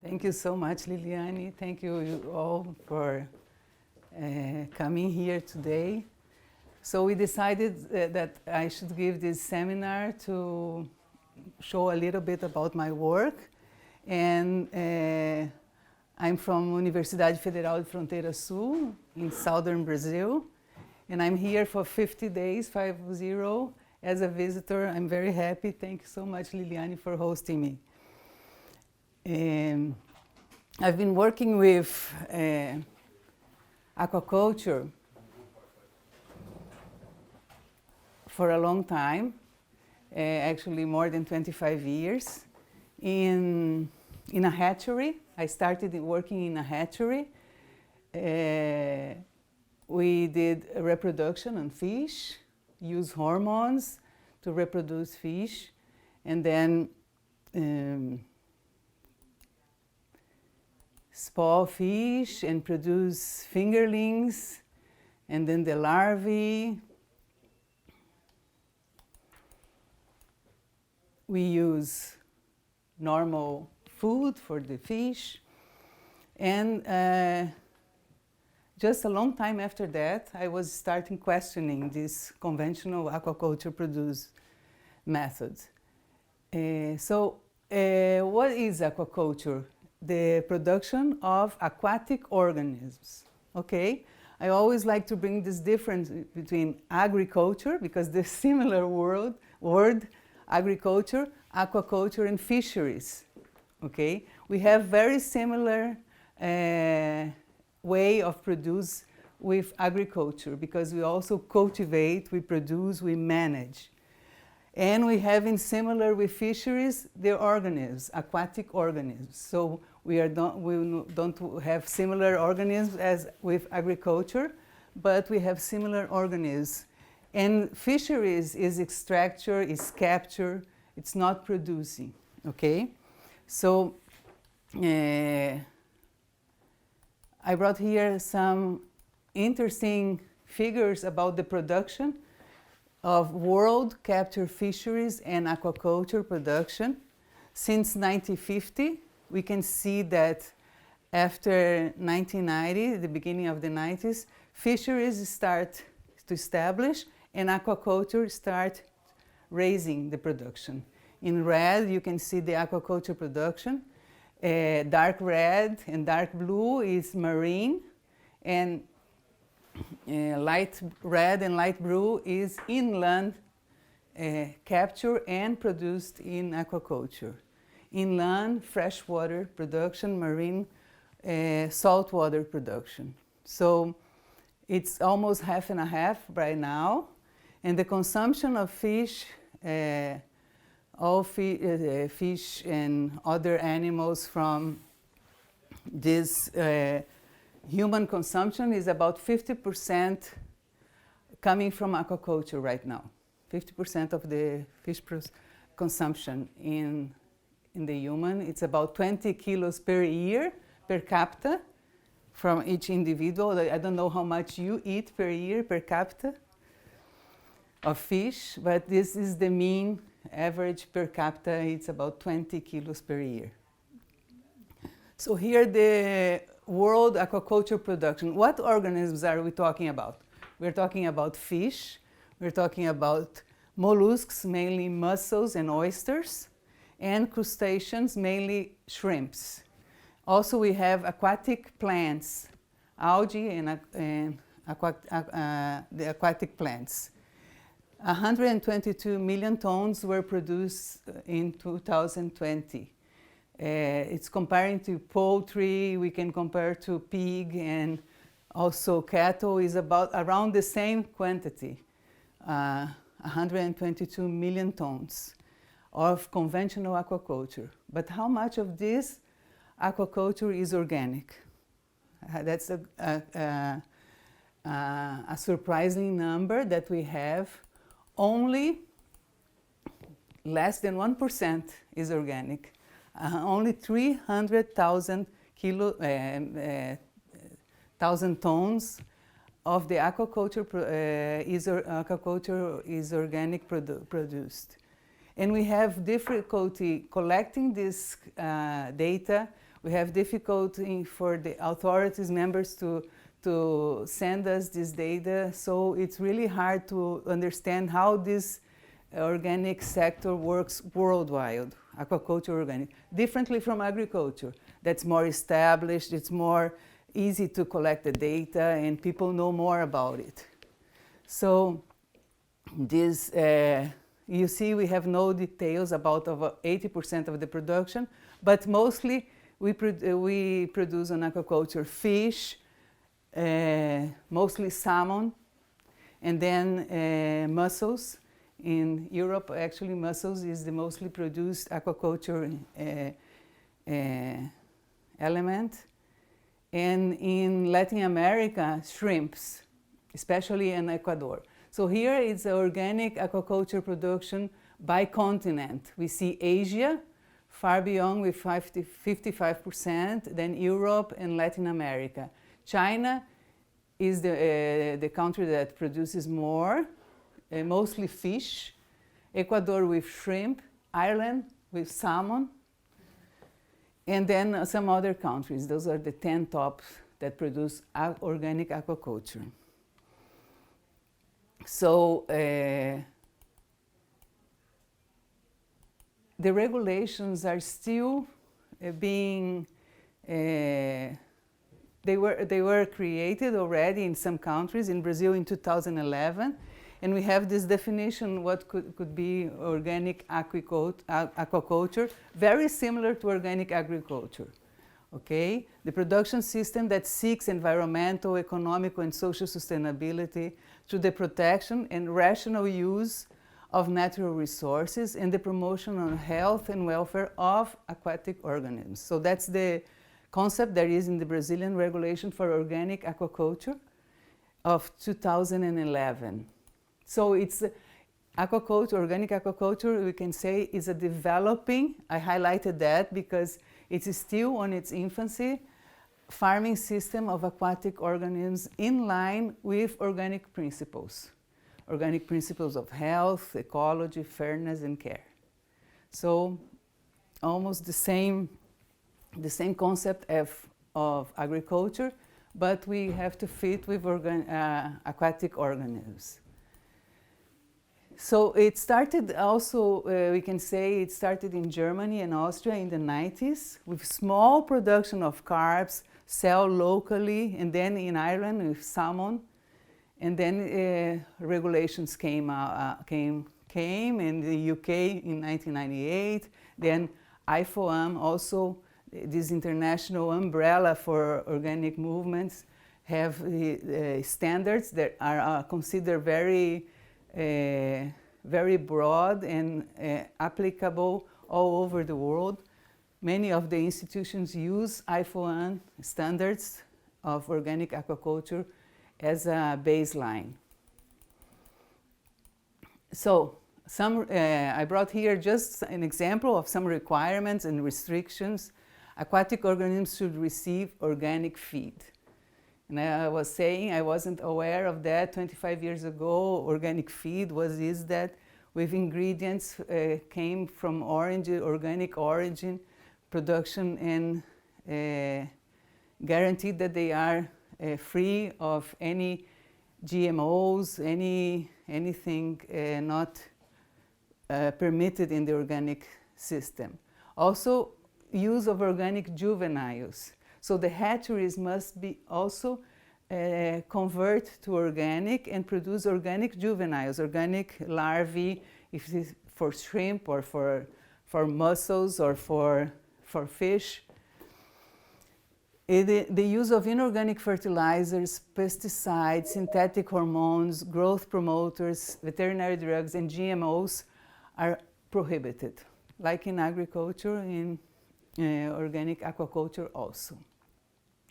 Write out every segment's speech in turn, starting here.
Thank you so much, Liliane. Thank you all for coming here today. So we decided that I should give this seminar to show a little bit about my work. And I'm from Universidade Federal de Fronteira Sul in southern Brazil. And I'm here for 50 days, 50, as a visitor. I'm very happy. Thank you so much, Liliane, for hosting me. I've been working with aquaculture for a long time, actually more than 25 years, in a hatchery. I started working in a hatchery. We did a reproduction on fish, use hormones to reproduce fish, and then spawn fish and produce fingerlings, and then the larvae. We use normal food for the fish. And just a long time after that, I was starting questioning this conventional aquaculture produce methods. What is aquaculture? The production of aquatic organisms, okay? I always like to bring this difference between agriculture, because the similar word, agriculture, aquaculture, and fisheries, okay? We have very similar way of produce with agriculture, because we also cultivate, we produce, we manage. And we have in similar with fisheries, the organisms, aquatic organisms. So we don't have similar organisms as with agriculture, but we have similar organisms. And fisheries is extracture, is capture, it's not producing, okay? So I brought here some interesting figures about the production of world capture fisheries and aquaculture production. Since 1950, we can see that after 1990, the beginning of the 90s, fisheries start to establish and aquaculture start raising the production. In red, you can see the aquaculture production. Dark red and dark blue is marine, and light red and light blue is inland capture and produced in aquaculture. Inland, freshwater production, marine, saltwater production. So it's almost half and a half right now. And the consumption of fish, fish and other animals from this human consumption is about 50% coming from aquaculture right now. 50% of the fish consumption in the human, it's about 20 kilos per year, per capita, from each individual. I don't know how much you eat per year, per capita, of fish, but this is the mean average per capita. It's about 20 kilos per year. So here the world aquaculture production. What organisms are we talking about? We're talking about fish, we're talking about mollusks, mainly mussels and oysters, and crustaceans, mainly shrimps. Also we have aquatic plants, algae and the aquatic plants. 122 million tons were produced in 2020. It's comparing to poultry, we can compare to pig, and also cattle is around the same quantity, 122 million tons of conventional aquaculture. But how much of this aquaculture is organic? That's a surprising number that we have. Only less than 1% is organic. Only 300,000 tons of the aquaculture is organic produced. And we have difficulty collecting this data We have difficulty for the authorities members to send us this data, so it's really hard to understand how this organic sector works worldwide, aquaculture organic, differently from agriculture. That's more established, it's more easy to collect the data, and people know more about it. So this, you see we have no details about over 80% of the production, but mostly we produce on aquaculture fish, mostly salmon, and then mussels. In Europe, actually, mussels is the mostly produced aquaculture element. And in Latin America, shrimps, especially in Ecuador. So here is organic aquaculture production by continent. We see Asia, far beyond with 55%, then Europe and Latin America. China is the country that produces more, mostly fish, Ecuador with shrimp, Ireland with salmon, and then some other countries. Those are the 10 tops that produce organic aquaculture. So the regulations are still being, they were created already in some countries, in Brazil in 2011, and we have this definition what could be organic aquaculture, very similar to organic agriculture. Okay? The production system that seeks environmental, economical, and social sustainability through the protection and rational use of natural resources and the promotion of health and welfare of aquatic organisms. So that's the concept that is in the Brazilian regulation for organic aquaculture of 2011. So it's aquaculture, organic aquaculture, we can say, is a developing, I highlighted that because it is still on its infancy, farming system of aquatic organisms in line with organic principles of health, ecology, fairness, and care. So almost the same concept of agriculture, but we have to fit with aquatic organisms. So it started also, we can say it started in Germany and Austria in the 90s with small production of carps, sell locally, and then in Ireland with salmon. And then regulations came in the UK in 1998. Then IFOAM, also this international umbrella for organic movements, have standards that are considered very broad and applicable all over the world. Many of the institutions use IFOAM standards of organic aquaculture as a baseline. So I brought here just an example of some requirements and restrictions. Aquatic organisms should receive organic feed. And I was saying I wasn't aware of that 25 years ago. Organic feed is that with ingredients came from organic origin, production, and guaranteed that they are free of any GMOs, anything not permitted in the organic system. Also, use of organic juveniles. So the hatcheries must be also convert to organic and produce organic juveniles, organic larvae, if it is for shrimp or for mussels or for fish. The use of inorganic fertilizers, pesticides, synthetic hormones, growth promoters, veterinary drugs, and GMOs are prohibited, like in agriculture, in organic aquaculture also.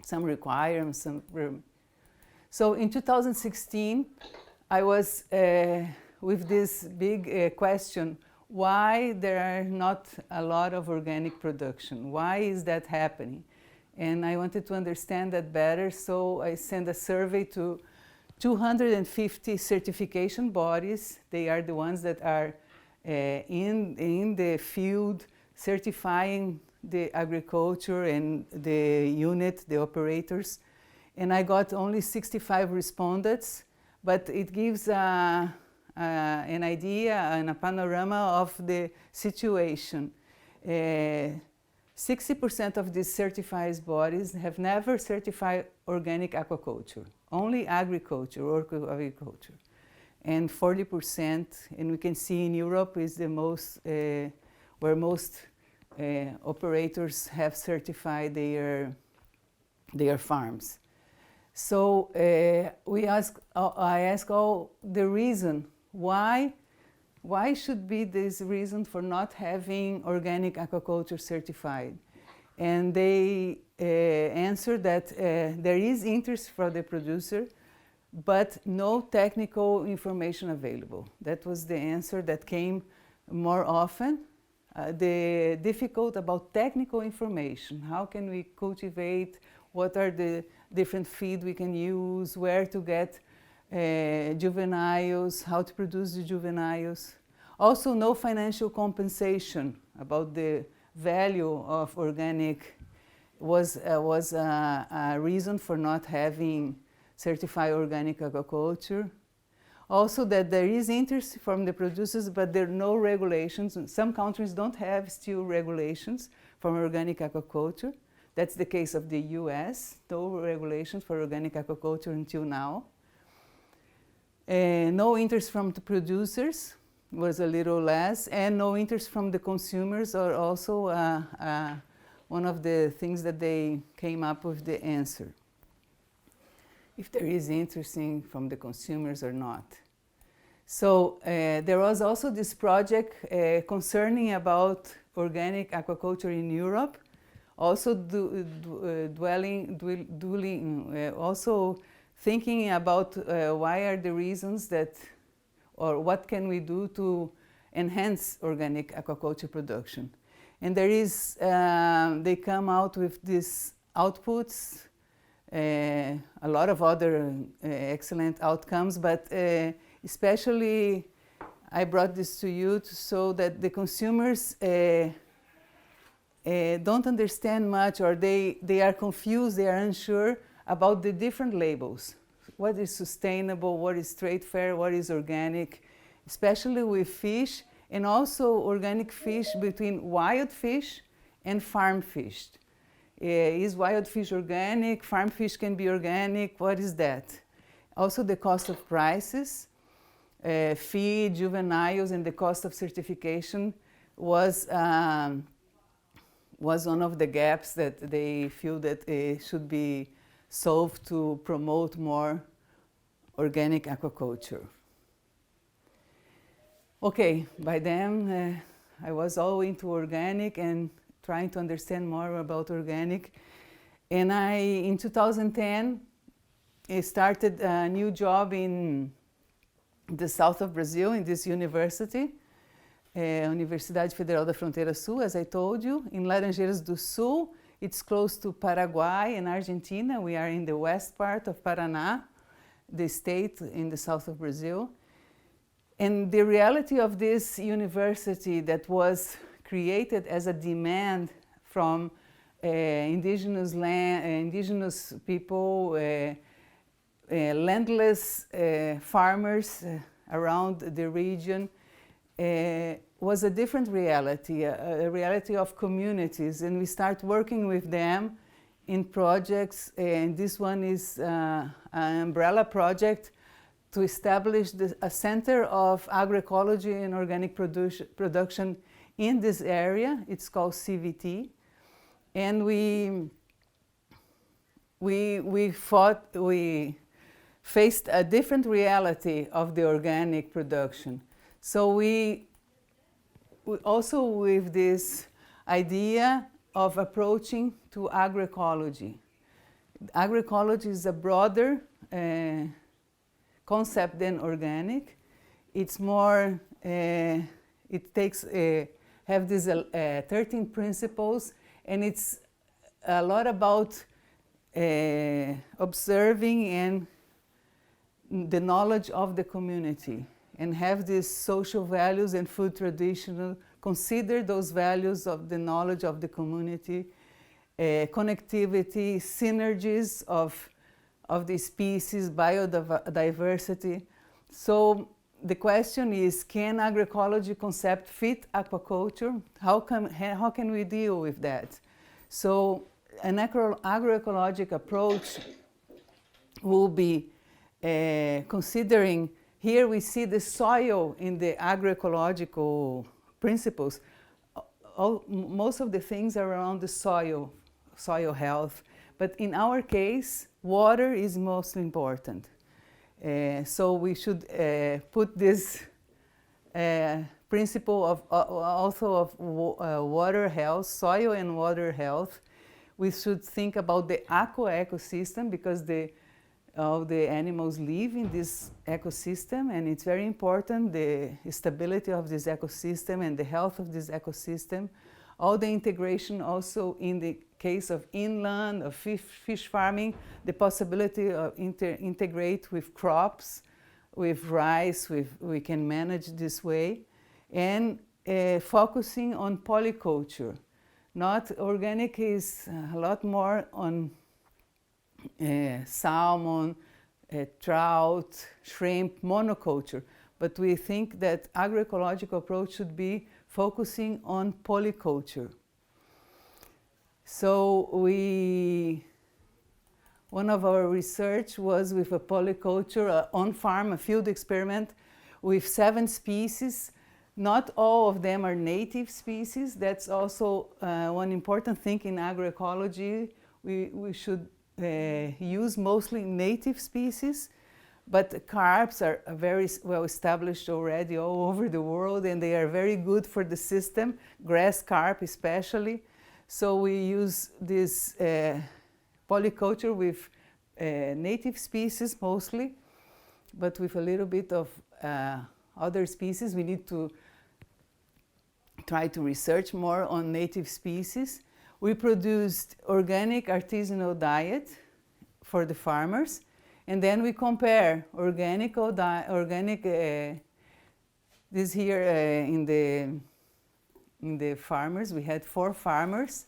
Some requirements. So in 2016, I was with this big question, why there are not a lot of organic production? Why is that happening? And I wanted to understand that better, so I sent a survey to 250 certification bodies. They are the ones that are in the field certifying the agriculture and the unit, the operators, and I got only 65 respondents, but it gives an idea and a panorama of the situation. 60% of these certified bodies have never certified organic aquaculture, only agriculture or agriculture. And 40%, and we can see in Europe is the most, where most operators have certified their farms. So I ask all the reason why should be this reason for not having organic aquaculture certified? And they answer that there is interest for the producer, but no technical information available. That was the answer that came more often. The difficult about technical information. How can we cultivate? What are the different feed we can use? Where to get juveniles? How to produce the juveniles? Also, no financial compensation about the value of organic was a reason for not having certified organic aquaculture. Also, that there is interest from the producers, but there are no regulations. Some countries don't have still regulations for organic aquaculture. That's the case of the US, no regulations for organic aquaculture until now. No interest from the producers, was a little less, and no interest from the consumers are also one of the things that they came up with the answer. If there is interest from the consumers or not. So there was also this project concerning about organic aquaculture in Europe, also also thinking about why are the reasons that, or what can we do to enhance organic aquaculture production. And there is, they come out with these outputs, a lot of other excellent outcomes, but especially I brought this to you so that the consumers don't understand much, or they are confused, they are unsure about the different labels. What is sustainable, what is trade fair, what is organic, especially with fish, and also organic fish between wild fish and farm fish. Is wild fish organic? Farm fish can be organic. What is that? Also the cost of prices, feed, juveniles, and the cost of certification was one of the gaps that they feel that should be solved to promote more organic aquaculture. Okay, by then I was all into organic and trying to understand more about organic. And in 2010, I started a new job in the south of Brazil, in this university, Universidade Federal da Fronteira Sul, as I told you, in Laranjeiras do Sul. It's close to Paraguay and Argentina. We are in the west part of Paraná, the state in the south of Brazil. And the reality of this university that was created as a demand from indigenous people, landless farmers around the region, was a different reality, a reality of communities. And we start working with them in projects, and this one is an umbrella project to establish a center of agroecology and organic production in this area. It's called CVT. And we faced a different reality of the organic production. So we also with this idea of approaching to agroecology. Agroecology is a broader concept than organic. It's more, it takes, have these 13 principles, and it's a lot about observing and the knowledge of the community, and have these social values and food traditional consider those values of the knowledge of the community, connectivity, synergies of the species, biodiversity. So the question is, can agroecology concept fit aquaculture? How can we deal with that? So an agroecologic approach will be considering, here we see the soil in the agroecological principles. Most of the things are around the soil health, but in our case, water is most important. So we should put this principle of also of water health, soil and water health. We should think about the aqua ecosystem, because all the animals live in this ecosystem, and it's very important, the stability of this ecosystem and the health of this ecosystem. All the integration also in the case of inland, of fish farming, the possibility of integrate with crops, with rice, we can manage this way. And focusing on polyculture. Not organic is a lot more on salmon, trout, shrimp, monoculture. But we think that agroecological approach should be focusing on polyculture. So one of our research was with a polyculture on-farm, a field experiment with 7 species. Not all of them are native species. That's also one important thing in agroecology. We should use mostly native species, but carps are very well established already all over the world, and they are very good for the system, grass carp especially. So we use this polyculture with native species mostly, but with a little bit of other species. We need to try to research more on native species. We produced organic artisanal diet for the farmers, and then we compare this here in the farmers. We had 4 farmers.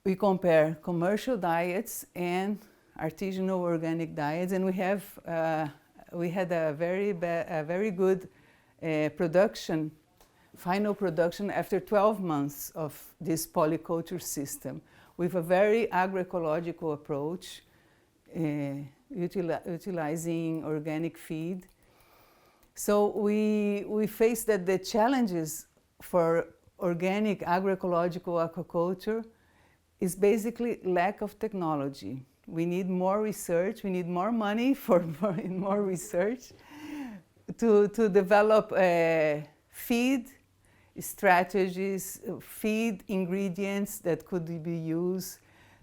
We compare commercial diets and artisanal organic diets, and we had a very good production, final production after 12 months of this polyculture system, with a very agroecological approach, utilizing organic feed. So we face that the challenges for organic agroecological aquaculture is basically lack of technology. We need more research, we need more money for more research to develop feed strategies, feed ingredients that could be used,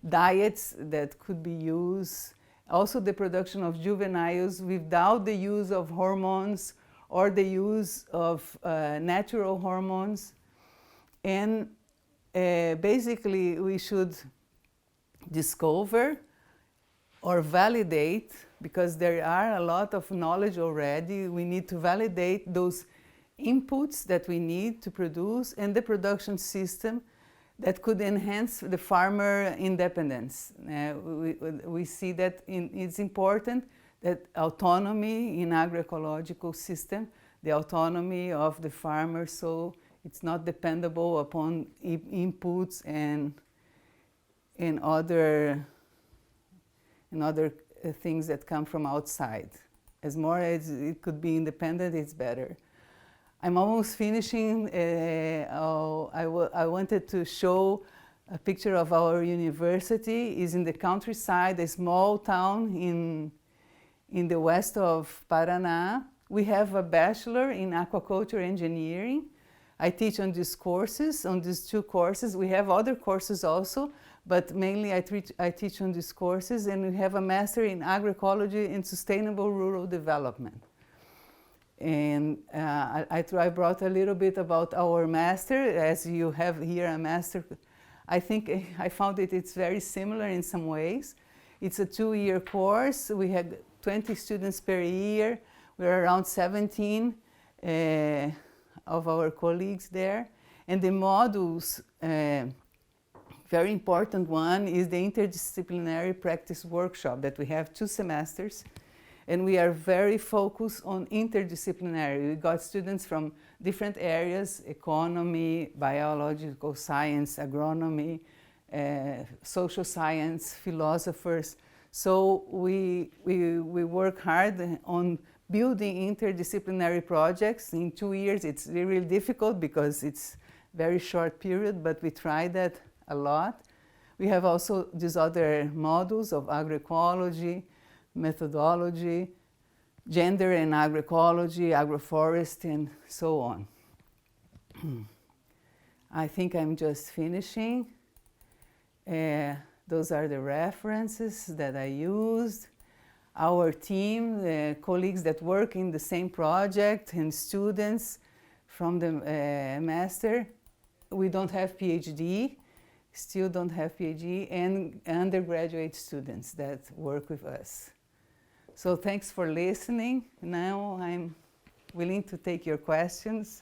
diets that could be used, also the production of juveniles without the use of hormones or the use of natural hormones. And basically we should discover or validate, because there are a lot of knowledge already. We need to validate those inputs that we need to produce and the production system that could enhance the farmer independence. We see that it's important that autonomy in agroecological system, the autonomy of the farmer, so it's not dependable upon inputs and other things that come from outside. As more as it could be independent, it's better. I'm almost finishing. I wanted to show a picture of our university. It's in the countryside, a small town in the west of Paraná. We have a bachelor in aquaculture engineering. I teach on these courses, on these 2 courses. We have other courses also, but mainly I teach on these courses, and we have a master in agroecology and sustainable rural development. And I brought a little bit about our master, as you have here a master. I think I found it's very similar in some ways. It's a 2-year course. We had 20 students per year. We're around 17 of our colleagues there. And the modules, very important one is the interdisciplinary practice workshop that we have 2 semesters. And we are very focused on interdisciplinary. We got students from different areas: economy, biological science, agronomy, social science, philosophers. So we work hard on building interdisciplinary projects. In 2 years, it's really difficult because it's very short period, but we try that a lot. We have also these other modules of agroecology, methodology, gender and agroecology, agroforestry, and so on. I think I'm just finishing. Those are the references that I used. Our team, the colleagues that work in the same project, and students from the master. We don't have PhD, still don't have PhD, and undergraduate students that work with us. So thanks for listening. Now I'm willing to take your questions.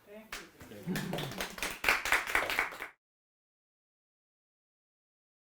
Thank you.